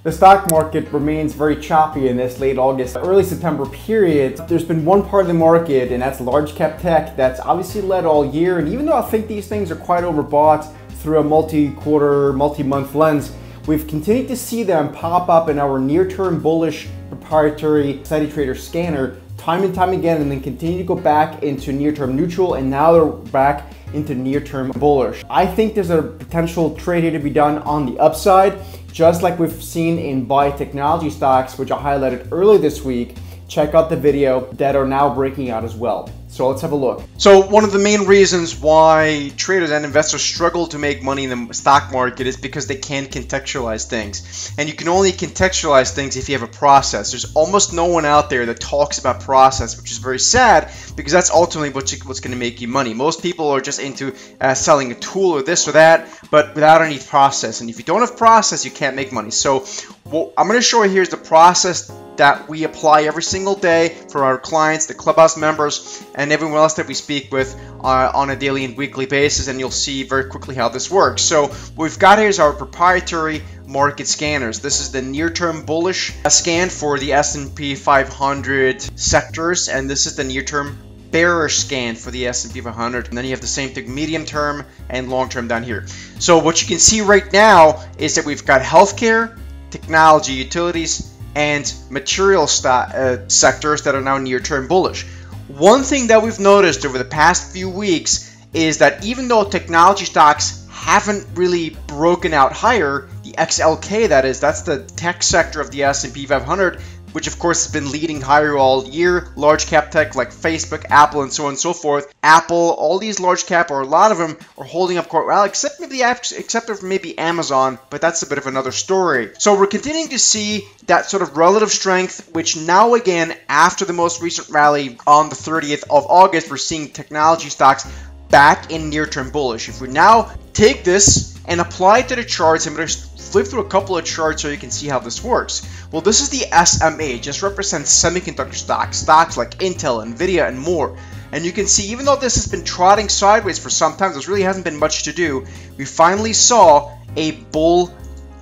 The stock market remains very choppy in this late August, early September period. There's been one part of the market, and that's large cap tech, that's obviously led all year. And even though I think these things are quite overbought through a multi-quarter, multi-month lens, we've continued to see them pop up in our near-term bullish proprietary steady trader scanner time and time again, and then continue to go back into near-term neutral, and now they're back into near-term bullish. I think there's a potential trade here to be done on the upside, just like we've seen in biotechnology stocks, which I highlighted earlier this week. Check out the video that are now breaking out as well. So let's have a look. So one of the main reasons why traders and investors struggle to make money in the stock market is because they can't contextualize things. And you can only contextualize things if you have a process. There's almost no one out there that talks about process, which is very sad because that's ultimately what's going to make you money. Most people are just into selling a tool or this or that, but without any process. And if you don't have process, you can't make money. So what I'm going to show you here is the process that we apply every single day for our clients, the Clubhouse members, and everyone else that we speak with on a daily and weekly basis, and you'll see very quickly how this works. So what we've got here is our proprietary market scanners. This is the near-term bullish scan for the S&P 500 sectors, and this is the near-term bearish scan for the S&P 500, and then you have the same thing medium term and long term down here. So what you can see right now is that we've got healthcare, technology, utilities, and material sectors that are now near-term bullish. One thing that we've noticed over the past few weeks is that even though technology stocks haven't really broken out higher, the XLK, that's the tech sector of the S&P 500, which of course has been leading higher all year. Large cap tech like Facebook, Apple, and so on and so forth. Apple, all these large cap, or a lot of them, are holding up quite well, except for maybe Amazon, but that's a bit of another story. So we're continuing to see that sort of relative strength, which now again, after the most recent rally on the 30th of August, we're seeing technology stocks back in near-term bullish. If we now take this and apply it to the charts, I'm going to flip through a couple of charts so you can see how this works. Well, this is the SMA, just represents semiconductor stocks like Intel, Nvidia, and more. And you can see, even though this has been trotting sideways for some time, there really hasn't been much to do. We finally saw a bull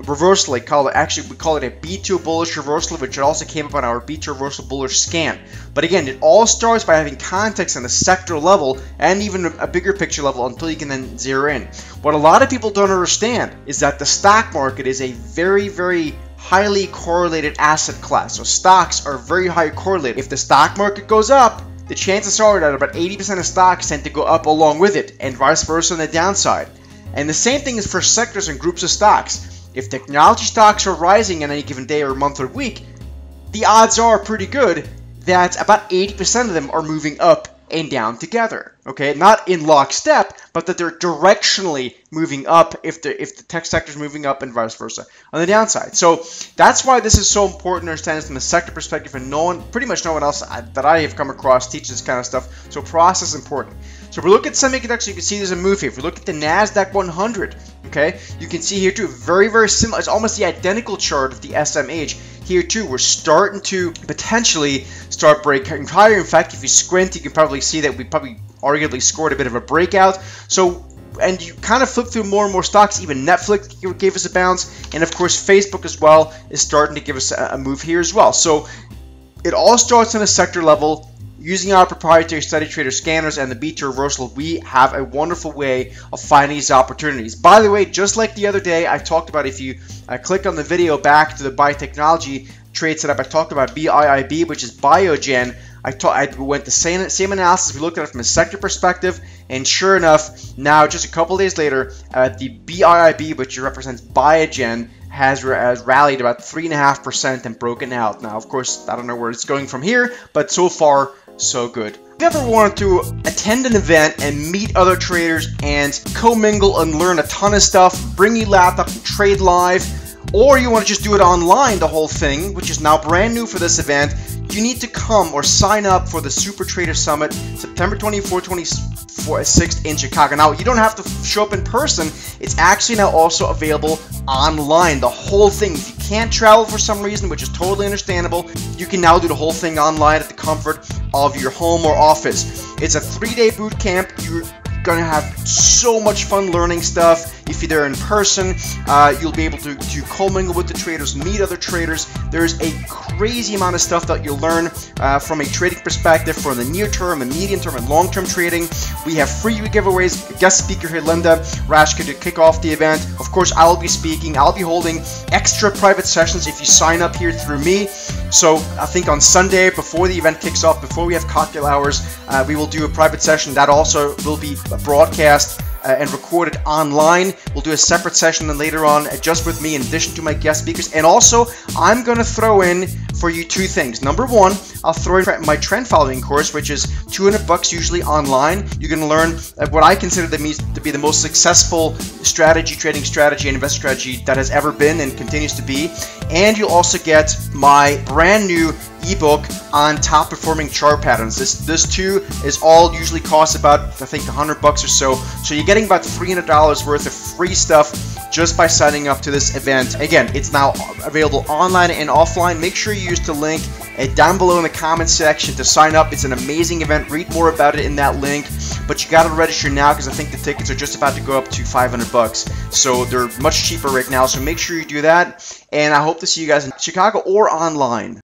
reversal. We call it a B2 bullish reversal, which also came up on our B2 reversal bullish scan. But again, it all starts by having context on the sector level and even a bigger picture level until you can then zero in. What a lot of people don't understand is that the stock market is a very, very highly correlated asset class. So stocks are very high correlated. If the stock market goes up, the chances are that about 80% of stocks tend to go up along with it, and vice versa on the downside. And the same thing is for sectors and groups of stocks. If technology stocks are rising on any given day or month or week, the odds are pretty good that about 80% of them are moving up and down together. Okay, not in lockstep, but that they're directionally moving up if the tech sector is moving up and vice versa on the downside. So that's why this is so important to understand this from a sector perspective, and pretty much no one else that I have come across teaches this kind of stuff. So process is important. So if we look at semiconductors, you can see there's a move here. If we look at the Nasdaq 100, okay, you can see here too, very, very similar. It's almost the identical chart of the SMH. Here too, we're starting to potentially start breaking higher. In fact, if you squint, you can probably see that we probably arguably scored a bit of a breakout. So, and you kind of flip through more and more stocks. Even Netflix gave us a bounce, and of course Facebook as well is starting to give us a move here as well. So it all starts on a sector level. Using our proprietary steady trader scanners and the B2 reversal, we have a wonderful way of finding these opportunities. By the way, just like the other day, I talked about, if you click on the video back to the biotechnology trade setup, I talked about BIIB, which is Biogen. I went the same analysis. We looked at it from a sector perspective, and sure enough, now just a couple days later, the BIIB, which represents Biogen, has rallied about 3.5% and broken out. Now, of course, I don't know where it's going from here, but so far, so good. If you ever wanted to attend an event and meet other traders and commingle and learn a ton of stuff, bring your laptop and trade live, or you want to just do it online, the whole thing, which is now brand new for this event, you need to come or sign up for the Super Trader Summit, September 24th, 26th in Chicago. Now, you don't have to show up in person. It's actually now also available online, the whole thing. If you can't travel for some reason, which is totally understandable, you can now do the whole thing online at the comfort of your home or office. It's a 3-day boot camp. gonna have so much fun learning stuff. If you're there in person, you'll be able to commingle with the traders, meet other traders. There's a crazy amount of stuff that you'll learn from a trading perspective for the near term and medium term and long term trading. We have free giveaways, guest speaker here, Linda Rashka, to kick off the event. Of course, I'll be speaking. I'll be holding extra private sessions if you sign up here through me. So I think on Sunday, before the event kicks off, before we have cocktail hours, we will do a private session that also will be broadcast and recorded online. We'll do a separate session then later on just with me in addition to my guest speakers. And also, I'm going to throw in for you two things. Number one, I'll throw in my trend following course, which is $200 usually online. You're going to learn what I consider to be the most successful trading strategy and investment strategy that has ever been and continues to be. And you'll also get my brand new ebook on top performing chart patterns. This too is all usually costs about, I think, $100 or so. So you're getting about $300 worth of free stuff just by signing up to this event. Again, it's now available online and offline. Make sure you use the link down below in the comment section to sign up. It's an amazing event. Read more about it in that link. But you got to register now because I think the tickets are just about to go up to $500. So they're much cheaper right now. So make sure you do that. And I hope to see you guys in Chicago or online.